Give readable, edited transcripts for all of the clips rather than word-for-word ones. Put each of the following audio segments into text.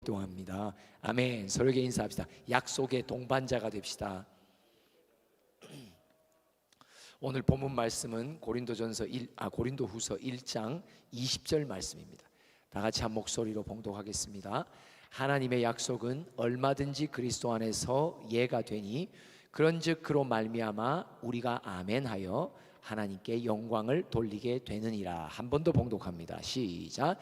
기도합니다. 아멘. 서로에게 인사합시다. 약속의 동반자가 됩시다. 오늘 본문 말씀은 고린도후서 1장 20절 말씀입니다. 다 같이 한 목소리로 봉독하겠습니다. 하나님의 약속은 얼마든지 그리스도 안에서 예가 되니 그런즉 그로 말미암아 우리가 아멘하여 하나님께 영광을 돌리게 되느니라. 한 번 더 봉독합니다. 시작.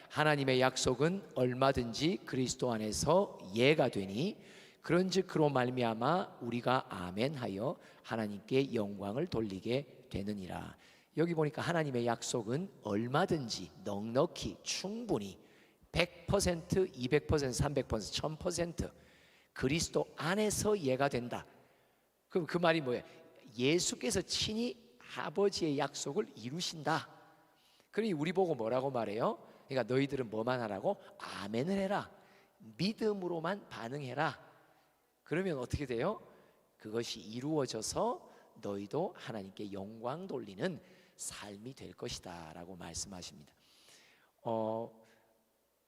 하나님의 약속은 얼마든지 그리스도 안에서 예가 되니 그런즉 그로 말미암아 우리가 아멘하여 하나님께 영광을 돌리게 되느니라. 여기 보니까 하나님의 약속은 얼마든지 넉넉히 충분히 100%, 200%, 300%, 1000% 그리스도 안에서 예가 된다. 그럼 그 말이 뭐예요? 예수께서 친히 아버지의 약속을 이루신다. 그러니 우리 보고 뭐라고 말해요? 그러니까 너희들은 뭐만 하라고? 아멘을 해라. 믿음으로만 반응해라. 그러면 어떻게 돼요? 그것이 이루어져서 너희도 하나님께 영광 돌리는 삶이 될 것이다 라고 말씀하십니다.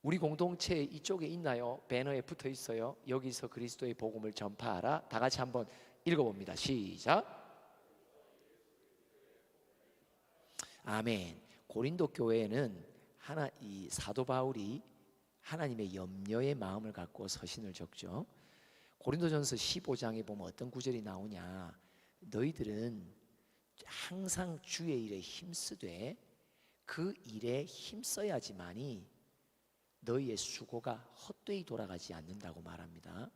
우리 공동체 이쪽에 있나요? 배너에 붙어 있어요. 여기서 그리스도의 복음을 전파하라. 다 같이 한번 읽어봅니다. 시작. 아멘. 고린도 교회에는 이 사도 바울이 하나님의 염려의 마음을 갖고 서신을 적죠. 고린도전서 15장에 보면 어떤 구절이 나오냐? 너희들은 항상 주의 일에 힘쓰되 그 일에 힘써야지만이 너희의 수고가 헛되이 돌아가지 않는다고 말합니다.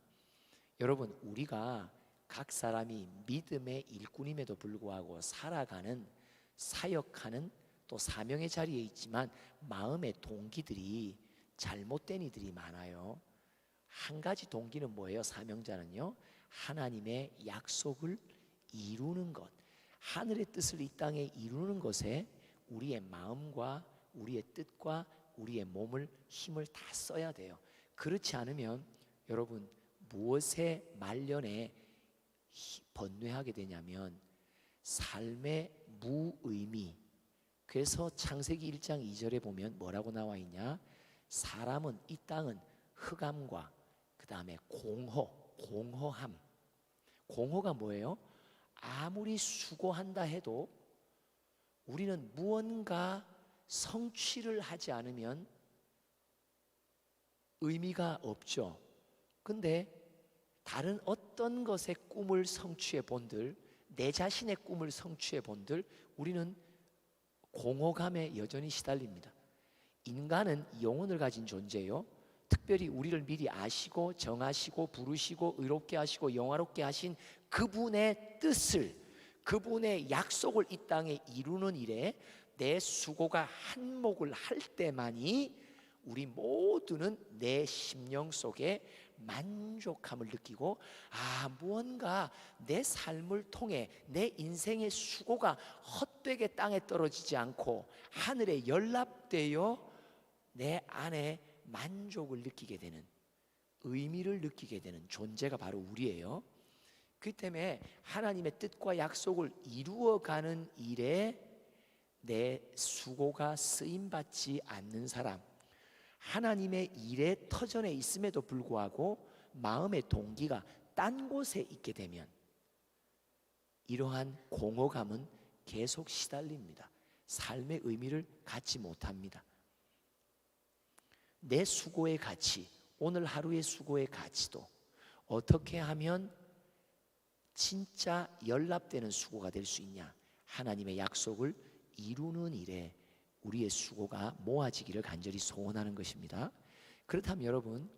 여러분, 우리가 각 사람이 믿음의 일꾼임에도 불구하고 살아가는, 사역하는 또 사명의 자리에 있지만 마음의 동기들이 잘못된 이들이 많아요. 한 가지 동기는 뭐예요? 사명자는요, 하나님의 약속을 이루는 것, 하늘의 뜻을 이 땅에 이루는 것에 우리의 마음과 우리의 뜻과 우리의 몸을, 힘을 다 써야 돼요. 그렇지 않으면 여러분, 무엇에 말년에 번뇌하게 되냐면 삶의 무의미. 그래서 창세기 1장 2절에 보면 뭐라고 나와 있냐? 사람은, 이 땅은 흑암과 그 다음에 공허함. 공허가 뭐예요? 아무리 수고한다 해도 우리는 무언가 성취를 하지 않으면 의미가 없죠. 근데 다른 어떤 것의 꿈을 성취해 본들, 내 자신의 꿈을 성취해 본들, 우리는 공허감에 여전히 시달립니다. 인간은 영혼을 가진 존재요. 특별히 우리를 미리 아시고 정하시고 부르시고 의롭게 하시고 영화롭게 하신 그분의 뜻을, 그분의 약속을 이 땅에 이루는 일에 내 수고가 한몫을 할 때만이 우리 모두는 내 심령 속에 만족함을 느끼고, 무언가 내 삶을 통해 내 인생의 수고가 헛되게 땅에 떨어지지 않고 하늘에 연락되어 내 안에 만족을 느끼게 되는, 의미를 느끼게 되는 존재가 바로 우리예요. 그렇기 때문에 하나님의 뜻과 약속을 이루어가는 일에 내 수고가 쓰임받지 않는 사람, 하나님의 일에 터전에 있음에도 불구하고 마음의 동기가 딴 곳에 있게 되면 이러한 공허감은 계속 시달립니다. 삶의 의미를 갖지 못합니다. 내 수고의 가치, 오늘 하루의 수고의 가치도 어떻게 하면 진짜 연락되는 수고가 될 수 있냐? 하나님의 약속을 이루는 일에 우리의 수고가 모아지기를 간절히 소원하는 것입니다. 그렇다면 여러분,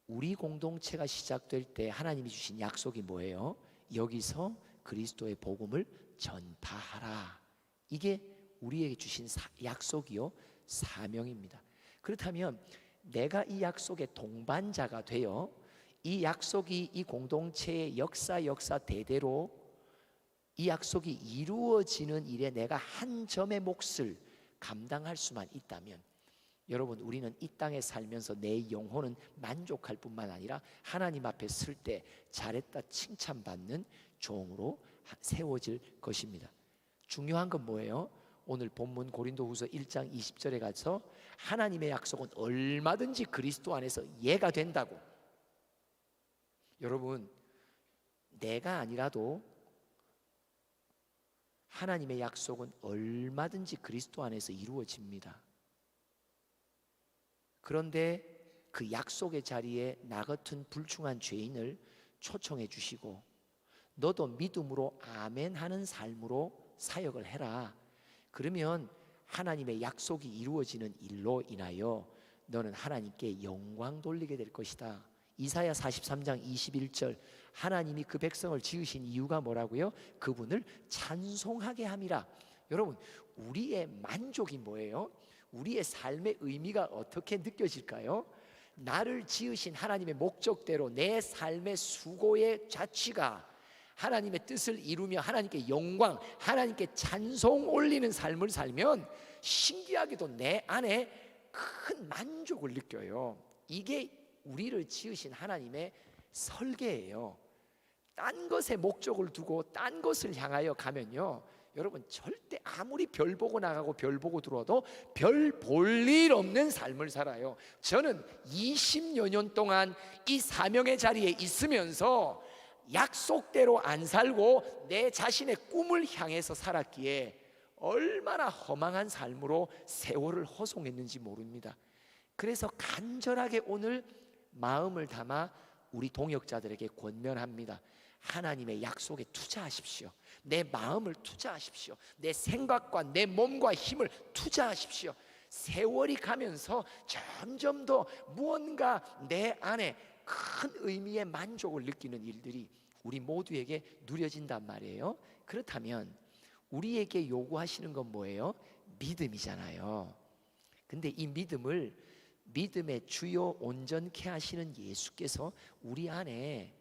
우리 공동체가 시작될 때 하나님이 주신 약속이 뭐예요? 여기서 그리스도의 복음을 전파하라. 이게 우리에게 주신 약속이요, 사명입니다. 그렇다면 내가 이 약속의 동반자가 되어 이 약속이 이 공동체의 역사 대대로 이 약속이 이루어지는 일에 내가 한 점의 몫을 감당할 수만 있다면, 여러분, 우리는 이 땅에 살면서 내 영혼은 만족할 뿐만 아니라 하나님 앞에 쓸 때 잘했다 칭찬받는 종으로 세워질 것입니다. 중요한 건 뭐예요? 오늘 본문 고린도후서 1장 20절에 가서 하나님의 약속은 얼마든지 그리스도 안에서 이해가 된다고. 여러분, 내가 아니라도 하나님의 약속은 얼마든지 그리스도 안에서 이루어집니다. 그런데 그 약속의 자리에 나 같은 불충한 죄인을 초청해 주시고, 너도 믿음으로 아멘 하는 삶으로 사역을 해라. 그러면 하나님의 약속이 이루어지는 일로 인하여 너는 하나님께 영광 돌리게 될 것이다. 이사야 43장 21절, 하나님이 그 백성을 지으신 이유가 뭐라고요? 그분을 찬송하게 함이라. 여러분, 우리의 만족이 뭐예요? 우리의 삶의 의미가 어떻게 느껴질까요? 나를 지으신 하나님의 목적대로 내 삶의 수고의 자취가 하나님의 뜻을 이루며 하나님께 영광, 하나님께 찬송 올리는 삶을 살면 신기하게도 내 안에 큰 만족을 느껴요. 이게 우리를 지으신 하나님의 설계예요. 딴 것에 목적을 두고 딴 것을 향하여 가면요, 여러분 절대 아무리 별 보고 나가고 별 보고 들어와도 별 볼 일 없는 삶을 살아요. 저는 20여 년 동안 이 사명의 자리에 있으면서 약속대로 안 살고 내 자신의 꿈을 향해서 살았기에 얼마나 허망한 삶으로 세월을 허송했는지 모릅니다. 그래서 간절하게 오늘 마음을 담아 우리 동역자들에게 권면합니다. 하나님의 약속에 투자하십시오. 내 마음을 투자하십시오. 내 생각과 내 몸과 힘을 투자하십시오. 세월이 가면서 점점 더 무언가 내 안에 큰 의미의 만족을 느끼는 일들이 우리 모두에게 누려진단 말이에요. 그렇다면 우리에게 요구하시는 건 뭐예요? 믿음이잖아요. 근데 이 믿음을 믿음의 주요 온전케 하시는 예수께서 우리 안에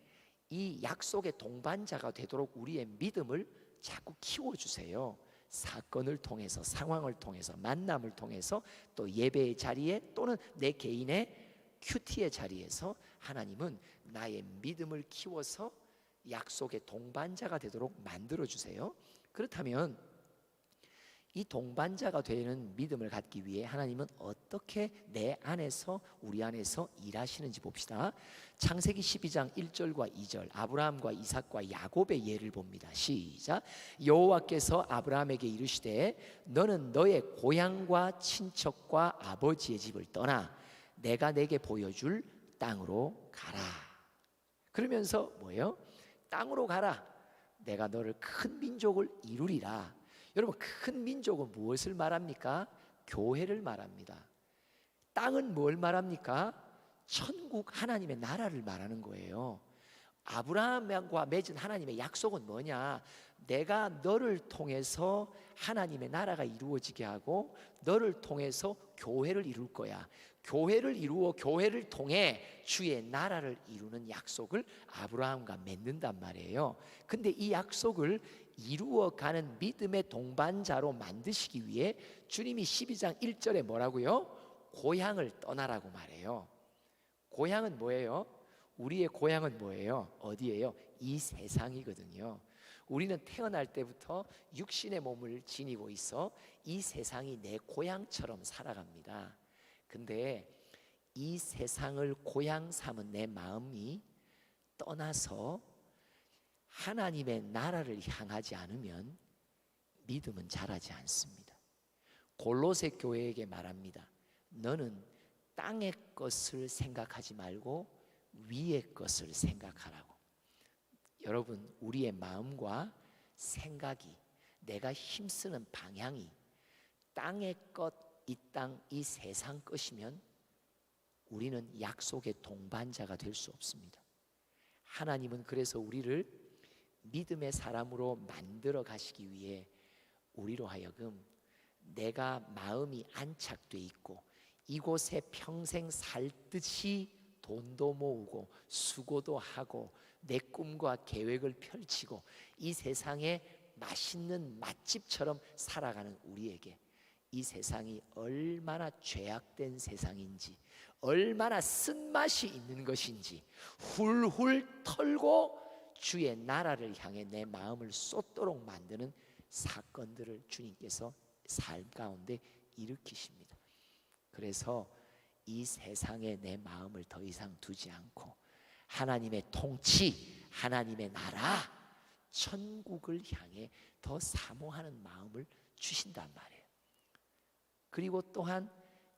이 약속의 동반자가 되도록 우리의 믿음을 자꾸 키워주세요. 사건을 통해서, 상황을 통해서, 만남을 통해서, 또 예배의 자리에 또는 내 개인의 큐티의 자리에서 하나님은 나의 믿음을 키워서 약속의 동반자가 되도록 만들어주세요. 그렇다면 이 동반자가 되는 믿음을 갖기 위해 하나님은 어떻게 내 안에서, 우리 안에서 일하시는지 봅시다. 창세기 12장 1절과 2절, 아브라함과 이삭과 야곱의 예를 봅니다. 시작. 여호와께서 아브라함에게 이르시되 너는 너의 고향과 친척과 아버지의 집을 떠나 내가 내게 보여줄 땅으로 가라. 그러면서 뭐예요? 땅으로 가라. 내가 너를 큰 민족을 이루리라. 여러분, 큰 민족은 무엇을 말합니까? 교회를 말합니다. 땅은 뭘 말합니까? 천국, 하나님의 나라를 말하는 거예요. 아브라함과 맺은 하나님의 약속은 뭐냐? 내가 너를 통해서 하나님의 나라가 이루어지게 하고 너를 통해서 교회를 이룰 거야. 교회를 이루어 교회를 통해 주의 나라를 이루는 약속을 아브라함과 맺는단 말이에요. 근데 이 약속을 이루어가는 믿음의 동반자로 만드시기 위해 주님이 12장 1절에 뭐라고요? 고향을 떠나라고 말해요. 고향은 뭐예요? 우리의 고향은 뭐예요? 어디예요? 이 세상이거든요. 우리는 태어날 때부터 육신의 몸을 지니고 있어 이 세상이 내 고향처럼 살아갑니다. 근데 이 세상을 고향 삼은 내 마음이 떠나서 하나님의 나라를 향하지 않으면 믿음은 자라지 않습니다. 골로새 교회에게 말합니다. 너는 땅의 것을 생각하지 말고 위의 것을 생각하라고. 여러분, 우리의 마음과 생각이, 내가 힘쓰는 방향이 땅의 것, 이 땅, 이 세상 것이면 우리는 약속의 동반자가 될 수 없습니다. 하나님은 그래서 우리를 믿음의 사람으로 만들어 가시기 위해 우리로 하여금 내가 마음이 안착돼 있고 이곳에 평생 살 듯이 돈도 모으고 수고도 하고 내 꿈과 계획을 펼치고 이 세상에 맛있는 맛집처럼 살아가는 우리에게 이 세상이 얼마나 죄악된 세상인지, 얼마나 쓴맛이 있는 것인지 훌훌 털고 주의 나라를 향해 내 마음을 쏟도록 만드는 사건들을 주님께서 삶 가운데 일으키십니다. 그래서 이 세상에 내 마음을 더 이상 두지 않고 하나님의 통치, 하나님의 나라, 천국을 향해 더 사모하는 마음을 주신단 말이에요. 그리고 또한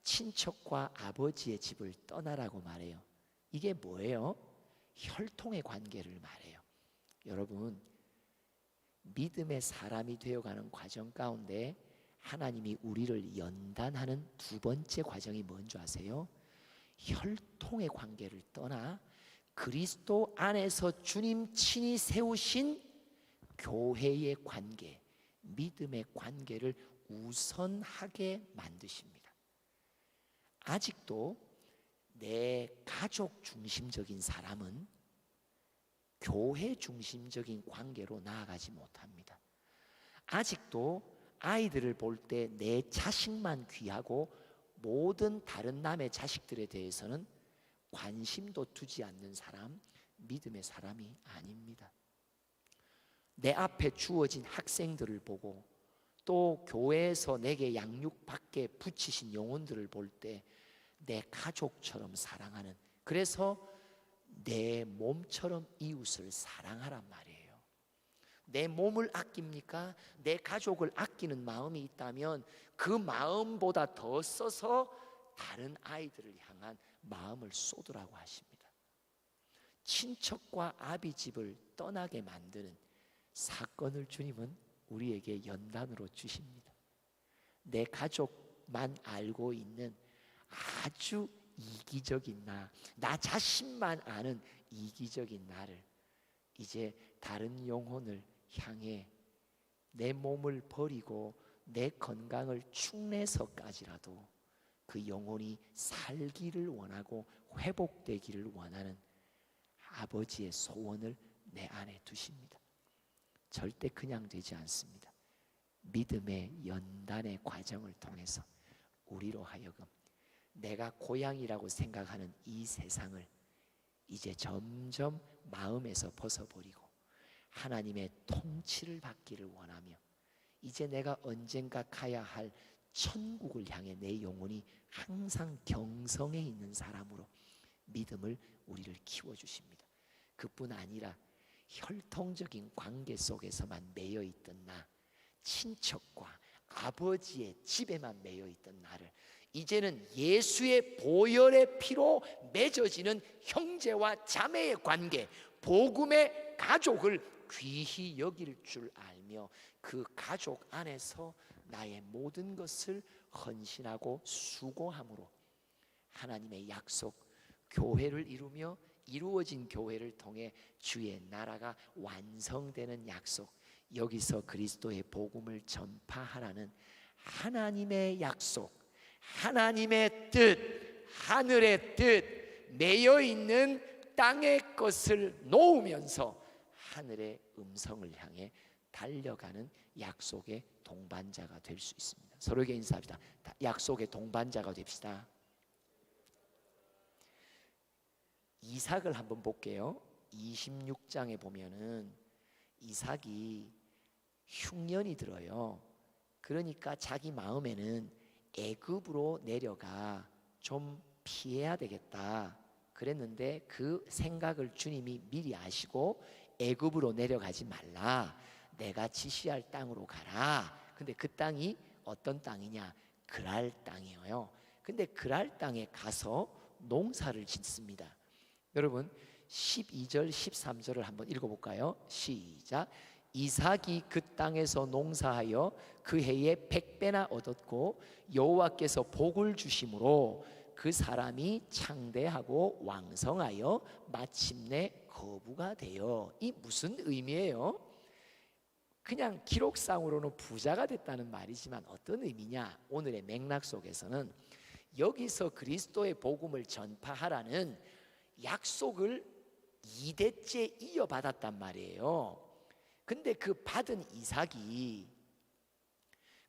친척과 아버지의 집을 떠나라고 말해요. 이게 뭐예요? 혈통의 관계를 말해요. 여러분, 믿음의 사람이 되어가는 과정 가운데 하나님이 우리를 연단하는 두 번째 과정이 뭔지 아세요? 혈통의 관계를 떠나 그리스도 안에서 주님 친히 세우신 교회의 관계, 믿음의 관계를 우선하게 만드십니다. 아직도 내 가족 중심적인 사람은 교회 중심적인 관계로 나아가지 못합니다. 아직도 아이들을 볼 때 내 자식만 귀하고 모든 다른 남의 자식들에 대해서는 관심도 두지 않는 사람, 믿음의 사람이 아닙니다. 내 앞에 주어진 학생들을 보고 또 교회에서 내게 양육받게 붙이신 영혼들을 볼 때 내 가족처럼 사랑하는, 그래서 내 몸처럼 이웃을 사랑하란 말이에요. 내 몸을 아낍니까? 내 가족을 아끼는 마음이 있다면 그 마음보다 더 써서 다른 아이들을 향한 마음을 쏟으라고 하십니다. 친척과 아비집을 떠나게 만드는 사건을 주님은 우리에게 연단으로 주십니다. 내 가족만 알고 있는 아주 이기적인 나 자신만 아는 이기적인 나를 이제 다른 영혼을 향해 내 몸을 버리고 내 건강을 축내서까지라도 그 영혼이 살기를 원하고 회복되기를 원하는 아버지의 소원을 내 안에 두십니다. 절대 그냥 되지 않습니다. 믿음의 연단의 과정을 통해서 우리로 하여금 내가 고향이라고 생각하는 이 세상을 이제 점점 마음에서 벗어버리고 하나님의 통치를 받기를 원하며 이제 내가 언젠가 가야 할 천국을 향해 내 영혼이 항상 경성해 있는 사람으로 믿음을 우리를 키워주십니다. 그뿐 아니라 혈통적인 관계 속에서만 매여 있던 나, 친척과 아버지의 집에만 매여 있던 나를 이제는 예수의 보혈의 피로 맺어지는 형제와 자매의 관계, 복음의 가족을 귀히 여길 줄 알며 그 가족 안에서 나의 모든 것을 헌신하고 수고함으로 하나님의 약속, 교회를 이루며 이루어진 교회를 통해 주의 나라가 완성되는 약속, 여기서 그리스도의 복음을 전파하라는 하나님의 약속, 하나님의 뜻, 하늘의 뜻, 매여 있는 땅의 것을 놓으면서 하늘의 음성을 향해 달려가는 약속의 동반자가 될 수 있습니다. 서로에게 인사합시다. 약속의 동반자가 됩시다. 이삭을 한번 볼게요. 26장에 보면은 이삭이 흉년이 들어요. 그러니까 자기 마음에는 애굽으로 내려가 좀 피해야 되겠다 그랬는데 그 생각을 주님이 미리 아시고 애굽으로 내려가지 말라, 내가 지시할 땅으로 가라. 근데 그 땅이 어떤 땅이냐? 그랄 땅이에요. 근데 그랄 땅에 가서 농사를 짓습니다. 여러분 12절 13절을 한번 읽어볼까요? 시작. 이삭이 그 땅에서 농사하여 그 해에 100배나 얻었고 여호와께서 복을 주심으로 그 사람이 창대하고 왕성하여 마침내 거부가 되어. 이 무슨 의미예요? 그냥 기록상으로는 부자가 됐다는 말이지만 어떤 의미냐? 오늘의 맥락 속에서는 여기서 그리스도의 복음을 전파하라는 약속을 2대째 이어받았단 말이에요. 근데 그 받은 이삭이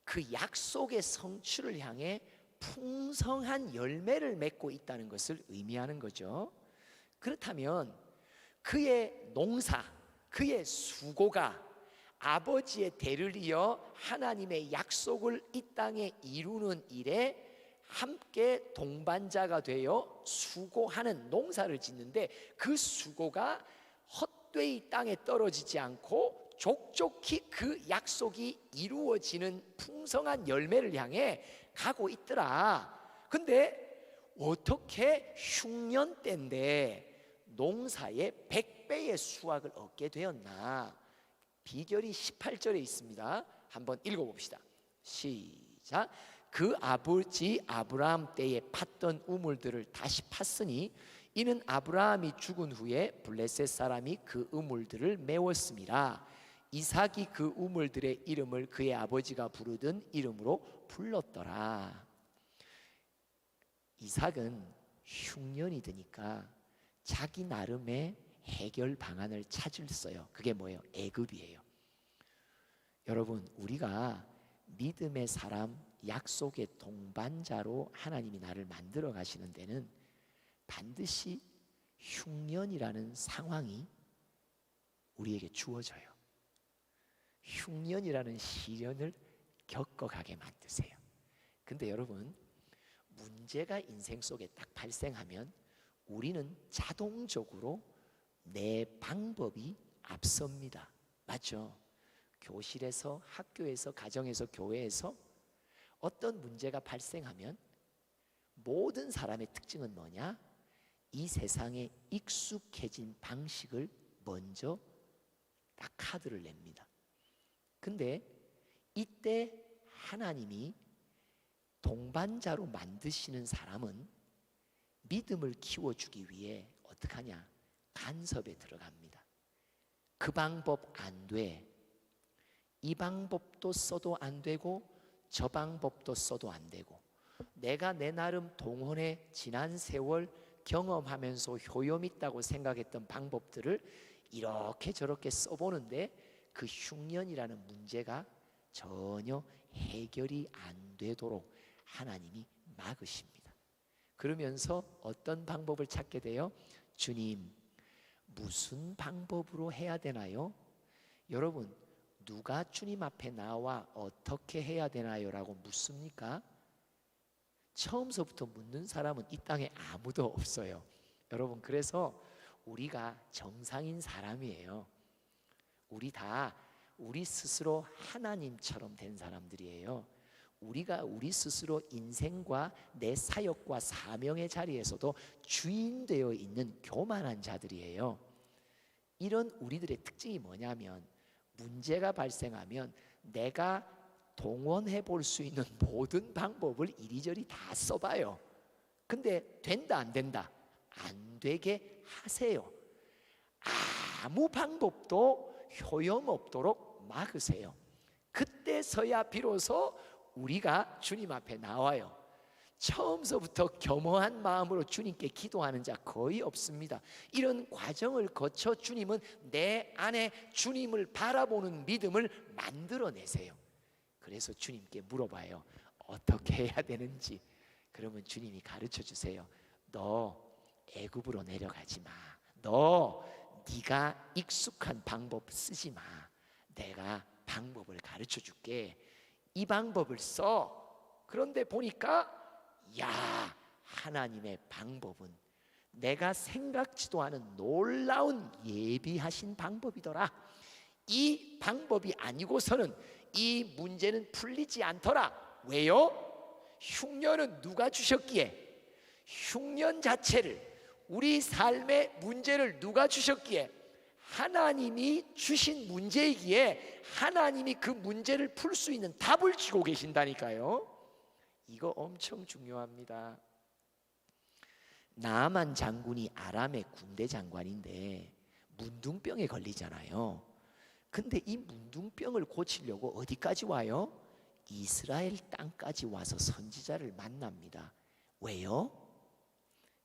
그 약속의 성취를 향해 풍성한 열매를 맺고 있다는 것을 의미하는 거죠. 그렇다면 그의 농사, 그의 수고가 아버지의 대를 이어 하나님의 약속을 이 땅에 이루는 일에 함께 동반자가 되어 수고하는 농사를 짓는데 그 수고가 헛되이 땅에 떨어지지 않고 족족히 그 약속이 이루어지는 풍성한 열매를 향해 가고 있더라. 근데 어떻게 흉년 때인데 농사의 100배의 수확을 얻게 되었나? 비결이 18절에 있습니다. 한번 읽어봅시다. 시작. 그 아버지 아브라함 때에 팠던 우물들을 다시 팠으니 이는 아브라함이 죽은 후에 블레셋 사람이 그 우물들을 메웠음이라. 이삭이 그 우물들의 이름을 그의 아버지가 부르던 이름으로 불렀더라. 이삭은 흉년이 드니까 자기 나름의 해결 방안을 찾았어요. 그게 뭐예요? 애굽이에요. 여러분, 우리가 믿음의 사람, 약속의 동반자로 하나님이 나를 만들어 가시는 데는 반드시 흉년이라는 상황이 우리에게 주어져요. 흉년이라는 시련을 겪어가게 만드세요. 근데 여러분, 문제가 인생 속에 딱 발생하면 우리는 자동적으로 내 방법이 앞섭니다. 맞죠? 교실에서, 학교에서, 가정에서, 교회에서 어떤 문제가 발생하면 모든 사람의 특징은 뭐냐? 이 세상에 익숙해진 방식을 먼저 딱 카드를 냅니다. 근데 이때 하나님이 동반자로 만드시는 사람은 믿음을 키워주기 위해 어떻게 하냐? 간섭에 들어갑니다. 그 방법 안 돼. 이 방법도 써도 안 되고 저 방법도 써도 안 되고, 내가 내 나름 동원해 지난 세월 경험하면서 효용 있다고 생각했던 방법들을 이렇게 저렇게 써보는데 그 흉년이라는 문제가 전혀 해결이 안 되도록 하나님이 막으십니다. 그러면서 어떤 방법을 찾게 돼요? 주님, 무슨 방법으로 해야 되나요? 여러분, 누가 주님 앞에 나와 어떻게 해야 되나요? 라고 묻습니까? 처음서부터 묻는 사람은 이 땅에 아무도 없어요. 여러분, 그래서 우리가 정상인 사람이에요. 우리 다 우리 스스로 하나님처럼 된 사람들이에요. 우리가 우리 스스로 인생과 내 사역과 사명의 자리에서도 주인 되어 있는 교만한 자들이에요. 이런 우리들의 특징이 뭐냐면, 문제가 발생하면 내가 동원해 볼 수 있는 모든 방법을 이리저리 다 써봐요. 근데 된다 안 된다? 안 되게 하세요. 아무 방법도 효용없도록 막으세요. 그때서야 비로소 우리가 주님 앞에 나와요. 처음서부터 겸허한 마음으로 주님께 기도하는 자 거의 없습니다. 이런 과정을 거쳐 주님은 내 안에 주님을 바라보는 믿음을 만들어내세요. 그래서 주님께 물어봐요. 어떻게 해야 되는지. 그러면 주님이 가르쳐 주세요. 너 애굽으로 내려가지 마. 너 네가 익숙한 방법 쓰지 마. 내가 방법을 가르쳐 줄게. 이 방법을 써. 그런데 보니까 하나님의 방법은 내가 생각지도 않은 놀라운 예비하신 방법이더라. 이 방법이 아니고서는 이 문제는 풀리지 않더라. 왜요? 흉년은 누가 주셨기에? 흉년 자체를, 우리 삶의 문제를 누가 주셨기에? 하나님이 주신 문제이기에 하나님이 그 문제를 풀 수 있는 답을 쥐고 계신다니까요. 이거 엄청 중요합니다. 나아만 장군이 아람의 군대 장관인데 문둥병에 걸리잖아요. 근데 이 문둥병을 고치려고 어디까지 와요? 이스라엘 땅까지 와서 선지자를 만납니다. 왜요?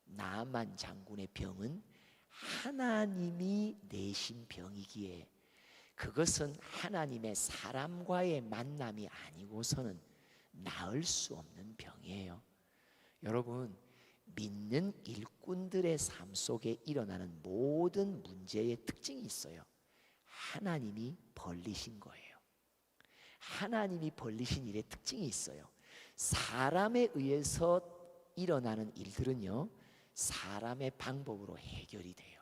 나아만 장군의 병은 하나님이 내신 병이기에 그것은 하나님의 사람과의 만남이 아니고서는 나을 수 없는 병이에요. 여러분, 믿는 일꾼들의 삶 속에 일어나는 모든 문제의 특징이 있어요. 하나님이 벌리신 거예요. 하나님이 벌리신 일의 특징이 있어요. 사람에 의해서 일어나는 일들은요, 사람의 방법으로 해결이 돼요.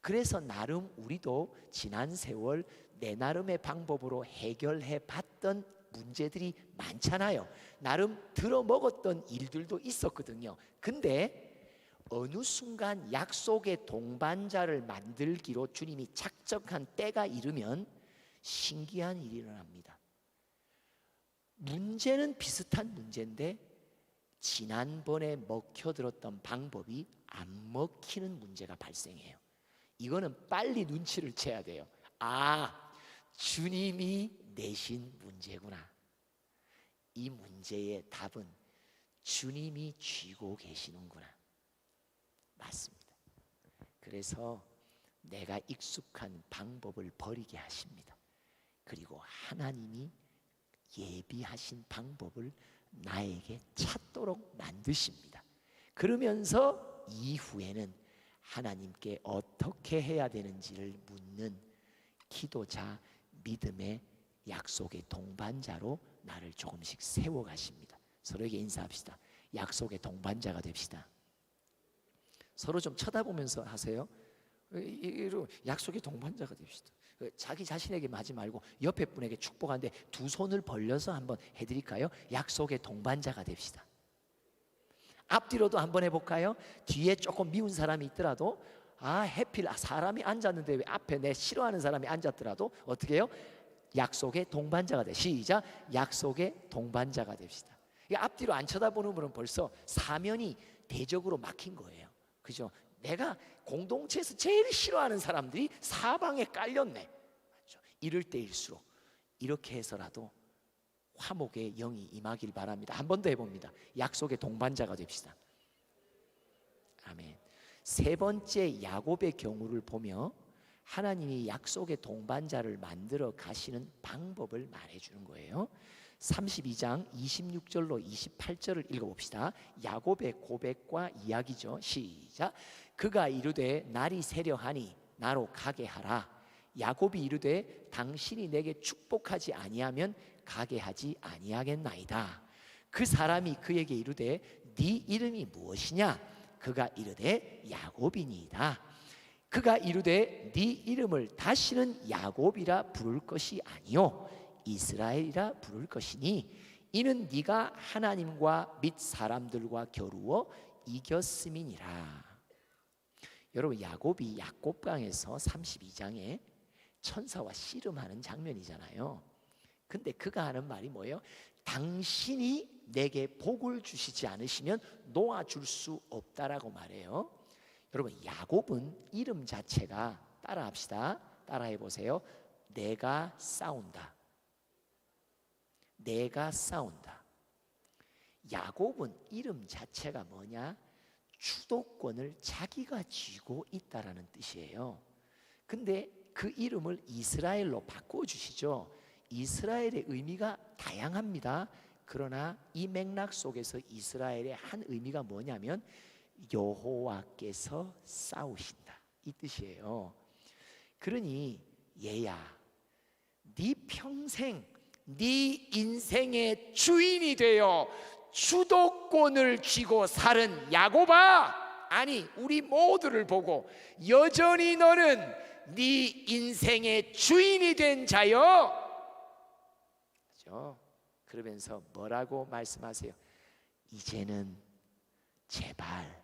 그래서 나름 우리도 지난 세월 내 나름의 방법으로 해결해 봤던 문제들이 많잖아요. 나름 들어먹었던 일들도 있었거든요. 근데 어느 순간 약속의 동반자를 만들기로 주님이 작정한 때가 이르면 신기한 일이 일어납니다. 문제는 비슷한 문제인데 지난번에 먹혀들었던 방법이 안 먹히는 문제가 발생해요. 이거는 빨리 눈치를 채야 돼요. 아, 주님이 내신 문제구나. 이 문제의 답은 주님이 쥐고 계시는구나. 맞습니다. 그래서 내가 익숙한 방법을 버리게 하십니다. 그리고 하나님이 예비하신 방법을 나에게 찾도록 만드십니다. 그러면서 이후에는 하나님께 어떻게 해야 되는지를 묻는 기도자, 믿음의 약속의 동반자로 나를 조금씩 세워가십니다. 서로에게 인사합시다. 약속의 동반자가 됩시다. 서로 좀 쳐다보면서 하세요. 약속의 동반자가 됩시다. 자기 자신에게 하지 말고 옆에 분에게 축복하는데 두 손을 벌려서 한번 해드릴까요? 약속의 동반자가 됩시다. 앞뒤로도 한번 해볼까요? 뒤에 조금 미운 사람이 있더라도 해필 사람이 앉았는데 왜 앞에 내 싫어하는 사람이 앉았더라도 어떻게 해요? 약속의 동반자가 돼. 시작. 약속의 동반자가 됩시다. 앞뒤로 안 쳐다보는 분은 벌써 사면이 대적으로 막힌 거예요. 그죠? 내가 공동체에서 제일 싫어하는 사람들이 사방에 깔렸네. 맞죠? 이럴 때일수록 이렇게 해서라도 화목의 영이 임하길 바랍니다. 한 번 더 해봅니다. 약속의 동반자가 됩시다. 아멘. 세 번째 야곱의 경우를 보며 하나님이 약속의 동반자를 만들어 가시는 방법을 말해주는 거예요. 32장 26절로 28절을 읽어봅시다. 야곱의 고백과 이야기죠. 시작. 그가 이르되 날이 새려하니 나로 가게 하라. 야곱이 이르되 당신이 내게 축복하지 아니하면 가게 하지 아니하겠나이다. 그 사람이 그에게 이르되 네 이름이 무엇이냐? 그가 이르되 야곱이니이다. 그가 이르되 네 이름을 다시는 야곱이라 부를 것이 아니요 이스라엘이라 부를 것이니 이는 네가 하나님과 및 사람들과 겨루어 이겼음이니라. 여러분, 야곱이 야곱강에서 32장에 천사와 씨름하는 장면이잖아요. 근데 그가 하는 말이 뭐예요? 당신이 내게 복을 주시지 않으시면 놓아줄 수 없다라고 말해요. 여러분, 야곱은 이름 자체가, 따라합시다. 따라해 보세요. 내가 싸운다. 내가 싸운다. 야곱은 이름 자체가 뭐냐? 주도권을 자기가 쥐고 있다라는 뜻이에요. 근데 그 이름을 이스라엘로 바꿔주시죠. 이스라엘의 의미가 다양합니다. 그러나 이 맥락 속에서 이스라엘의 한 의미가 뭐냐면 여호와께서 싸우신다, 이 뜻이에요. 그러니 얘야, 네 평생 네 인생의 주인이 되어 주도권을 쥐고 사는 야곱아, 아니 우리 모두를 보고 여전히 너는 네 인생의 주인이 된 자여. 그렇죠? 그러면서 뭐라고 말씀하세요? 이제는 제발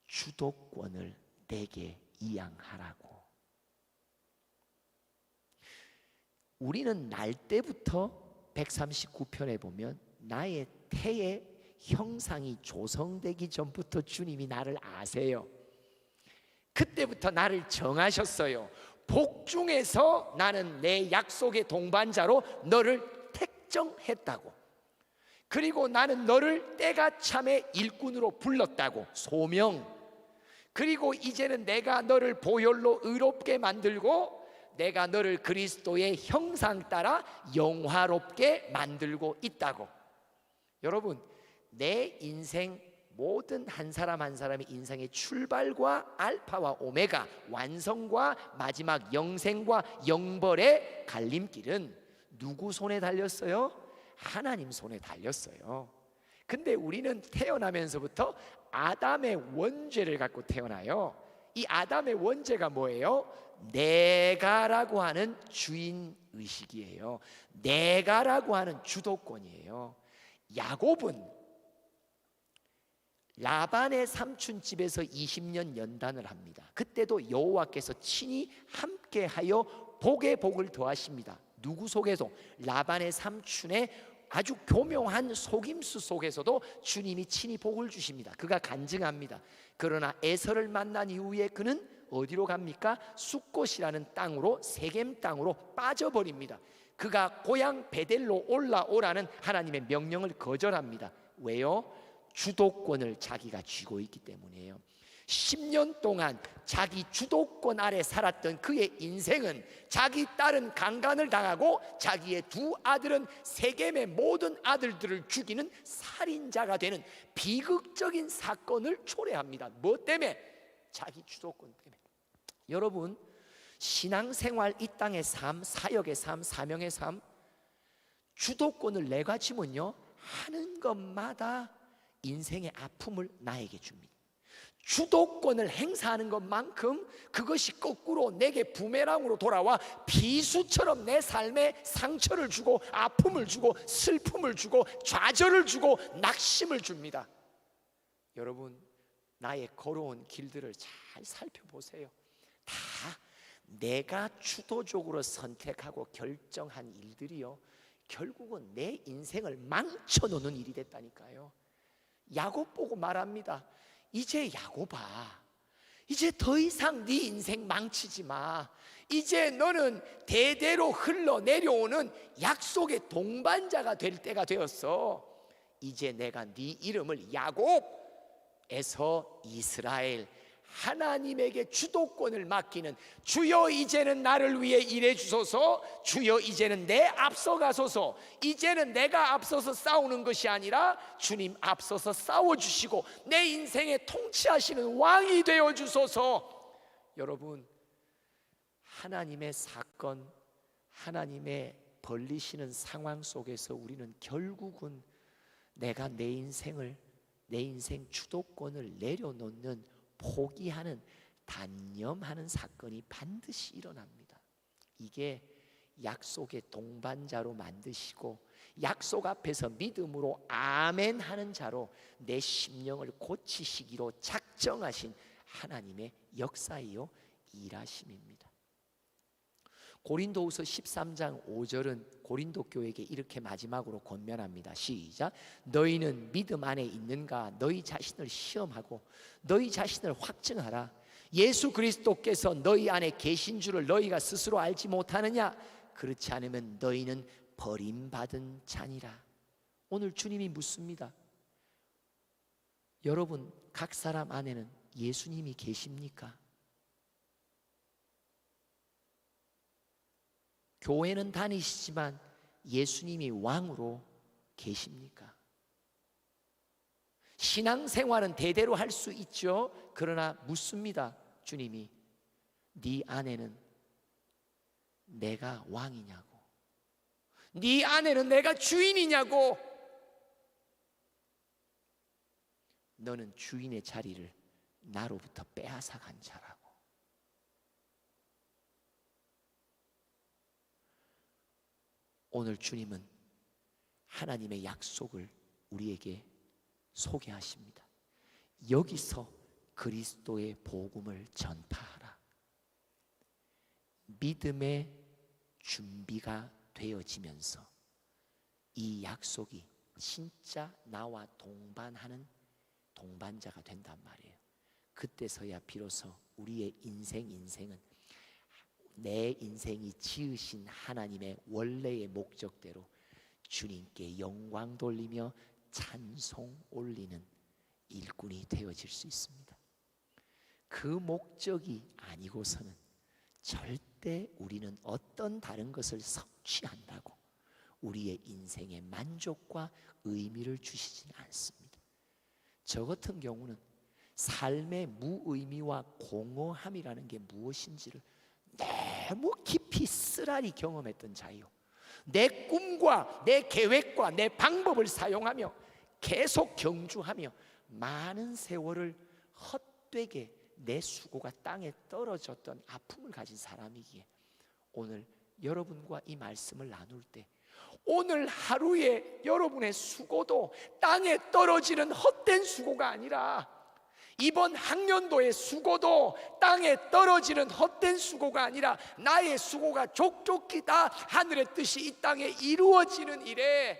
주도권을 내게 이양하라고. 우리는 날 때부터 139편에 보면 나의 태의 형상이 조성되기 전부터 주님이 나를 아세요. 그때부터 나를 정하셨어요. 복중에서 나는 내 약속의 동반자로 너를 택정했다고. 그리고 나는 너를 때가 참에 일꾼으로 불렀다고. 소명. 그리고 이제는 내가 너를 보혈로 의롭게 만들고 내가 너를 그리스도의 형상 따라 영화롭게 만들고 있다고. 여러분, 내 인생 모든 한 사람 한 사람의 인생의 출발과 알파와 오메가, 완성과 마지막 영생과 영벌의 갈림길은 누구 손에 달렸어요? 하나님 손에 달렸어요. 근데 우리는 태어나면서부터 아담의 원죄를 갖고 태어나요. 이 아담의 원죄가 뭐예요? 내가라고 하는 주인 의식이에요. 내가라고 하는 주도권이에요. 야곱은 라반의 삼촌 집에서 20년 연단을 합니다. 그때도 여호와께서 친히 함께하여 복에 복을 더하십니다. 누구 속에서? 라반의 삼촌의 아주 교묘한 속임수 속에서도 주님이 친히 복을 주십니다. 그가 간증합니다. 그러나 에서를 만난 이후에 그는 어디로 갑니까? 숫곳이라는 땅으로, 세겜 땅으로 빠져버립니다. 그가 고향 베델로 올라오라는 하나님의 명령을 거절합니다. 왜요? 주도권을 자기가 쥐고 있기 때문이에요. 10년 동안 자기 주도권 아래 살았던 그의 인생은 자기 딸은 강간을 당하고 자기의 두 아들은 세겜의 모든 아들들을 죽이는 살인자가 되는 비극적인 사건을 초래합니다. 뭐 때문에? 자기 주도권 때문에. 여러분, 신앙생활, 이 땅의 삶, 사역의 삶, 사명의 삶, 주도권을 내가 쥐면요, 하는 것마다 인생의 아픔을 나에게 줍니다. 주도권을 행사하는 것만큼 그것이 거꾸로 내게 부메랑으로 돌아와 비수처럼 내 삶에 상처를 주고 아픔을 주고 슬픔을 주고 좌절을 주고 낙심을 줍니다. 여러분, 나의 걸어온 길들을 잘 살펴보세요. 다 내가 주도적으로 선택하고 결정한 일들이요, 결국은 내 인생을 망쳐놓는 일이 됐다니까요. 야곱 보고 말합니다. 이제 야곱아, 이제 더 이상 네 인생 망치지 마. 이제 너는 대대로 흘러내려오는 약속의 동반자가 될 때가 되었어. 이제 내가 네 이름을 야곱에서 이스라엘, 하나님에게 주도권을 맡기는, 주여 이제는 나를 위해 일해 주소서, 주여 이제는 내 앞서가소서. 이제는 내가 앞서서 싸우는 것이 아니라 주님 앞서서 싸워주시고 내 인생에 통치하시는 왕이 되어 주소서. 여러분, 하나님의 사건, 하나님의 벌리시는 상황 속에서 우리는 결국은 내가 내 인생 주도권을 내려놓는, 포기하는, 단념하는 사건이 반드시 일어납니다. 이게 약속의 동반자로 만드시고 약속 앞에서 믿음으로 아멘 하는 자로 내 심령을 고치시기로 작정하신 하나님의 역사이요 일하심입니다. 고린도후서 13장 5절은 고린도 교회에게 이렇게 마지막으로 권면합니다. 시작. 너희는 믿음 안에 있는가? 너희 자신을 시험하고 너희 자신을 확증하라. 예수 그리스도께서 너희 안에 계신 줄을 너희가 스스로 알지 못하느냐? 그렇지 않으면 너희는 버림받은 자니라. 오늘 주님이 묻습니다. 여러분, 각 사람 안에는 예수님이 계십니까? 교회는 다니시지만 예수님이 왕으로 계십니까? 신앙생활은 대대로 할 수 있죠. 그러나 묻습니다. 주님이, 네 안에는 내가 왕이냐고, 네 안에는 내가 주인이냐고. 너는 주인의 자리를 나로부터 빼앗아 간 자라고. 오늘 주님은 하나님의 약속을 우리에게 소개하십니다. 여기서 그리스도의 복음을 전파하라. 믿음의 준비가 되어지면서 이 약속이 진짜 나와 동반하는 동반자가 된단 말이에요. 그때서야 비로소 우리의 인생은 내 인생이 지으신 하나님의 원래의 목적대로 주님께 영광 돌리며 찬송 올리는 일꾼이 되어질 수 있습니다. 그 목적이 아니고서는 절대 우리는 어떤 다른 것을 성취한다고 우리의 인생에 만족과 의미를 주시진 않습니다. 저 같은 경우는 삶의 무의미와 공허함이라는 게 무엇인지를 너무 깊이 쓰라리 경험했던 자요. 내 꿈과 내 계획과 내 방법을 사용하며 계속 경주하며 많은 세월을 헛되게 내 수고가 땅에 떨어졌던 아픔을 가진 사람이기에 오늘 여러분과 이 말씀을 나눌 때 오늘 하루에 여러분의 수고도 땅에 떨어지는 헛된 수고가 아니라 이번 학년도의 수고도 땅에 떨어지는 몫된 수고가 아니라 나의 수고가 족족히 다 하늘의 뜻이 이 땅에 이루어지는 일에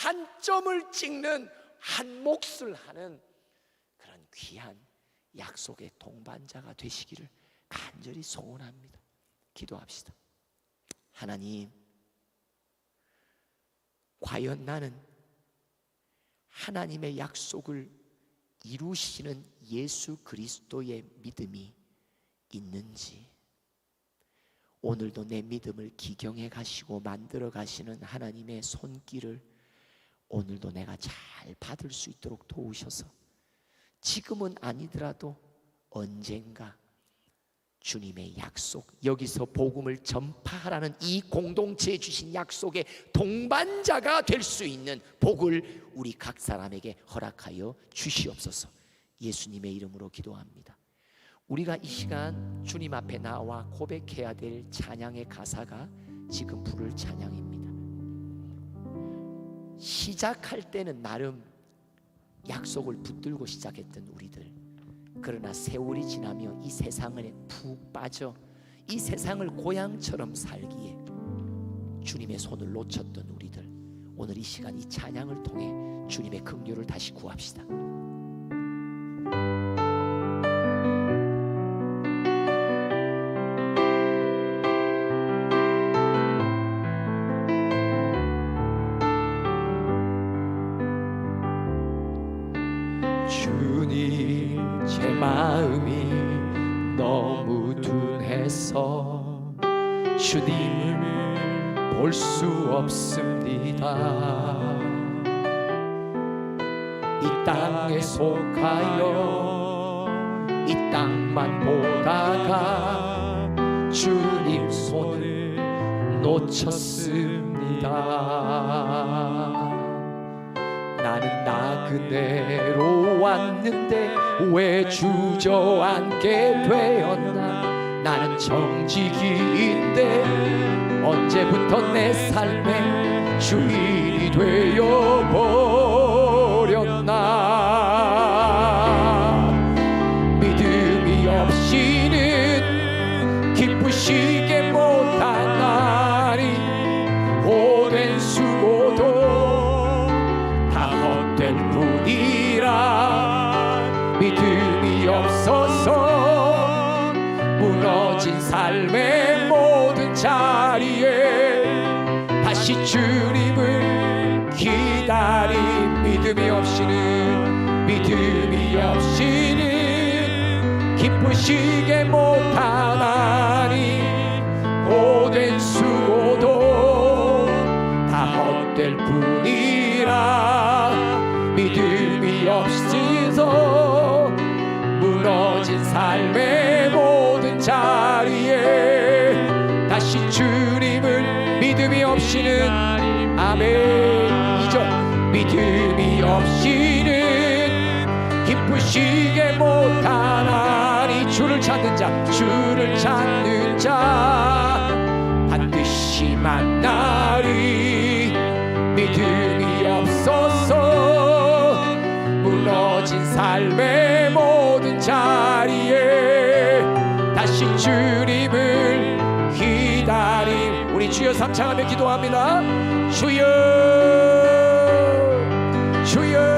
한 점을 찍는 한 몫을 하는 그런 귀한 약속의 동반자가 되시기를 간절히 소원합니다. 기도합시다. 하나님, 과연 나는 하나님의 약속을 이루시는 예수 그리스도의 믿음이 있는지, 오늘도 내 믿음을 기경해 가시고 만들어 가시는 하나님의 손길을 오늘도 내가 잘 받을 수 있도록 도우셔서 지금은 아니더라도 언젠가 주님의 약속, 여기서 복음을 전파하라는 이 공동체에 주신 약속의 동반자가 될 수 있는 복을 우리 각 사람에게 허락하여 주시옵소서. 예수님의 이름으로 기도합니다. 우리가 이 시간 주님 앞에 나와 고백해야 될 찬양의 가사가 지금 부를 찬양입니다. 시작할 때는 나름 약속을 붙들고 시작했던 우리들, 그러나 세월이 지나며 이 세상에 푹 빠져 이 세상을 고향처럼 살기에 주님의 손을 놓쳤던 우리들, 오늘 이 시간 이 찬양을 통해 주님의 긍휼을 다시 구합시다. 주님, 제 마음이 너무 둔해서 주님을 볼 수 없습니다. 이 땅에 속하여 이 땅만 보다가 주님 손을 놓쳤습니다. 나는 나그네로 왔는데 왜 주저앉게 되었나. 나는 정직이인데 언제부터 내 삶의 주인이 되어버렸나. 믿음이 없이는 기쁘시게 못하나니 오랜 수고도 다 헛될 뿐이라. 믿음이 없어서 무너진 삶의 모든 자리에 다시 주님을 기다림. 믿음이 없이는 기쁘시게 못하나니 오랜 수고도 다 헛될 뿐이라. 믿음이 없어서 무너진 삶의 모든 자리에 다시 주님을 믿음이 없이는 아멘. 2절 믿음이 없이는 기쁘시게 못하나니 주를 찾는 자 반드시 만나리. 믿음이 없어서 무너진 삶의 모든 자리에 다시 주님을 기다림. 우리 주여 삼창하며 기도합니다. 주여, 주여.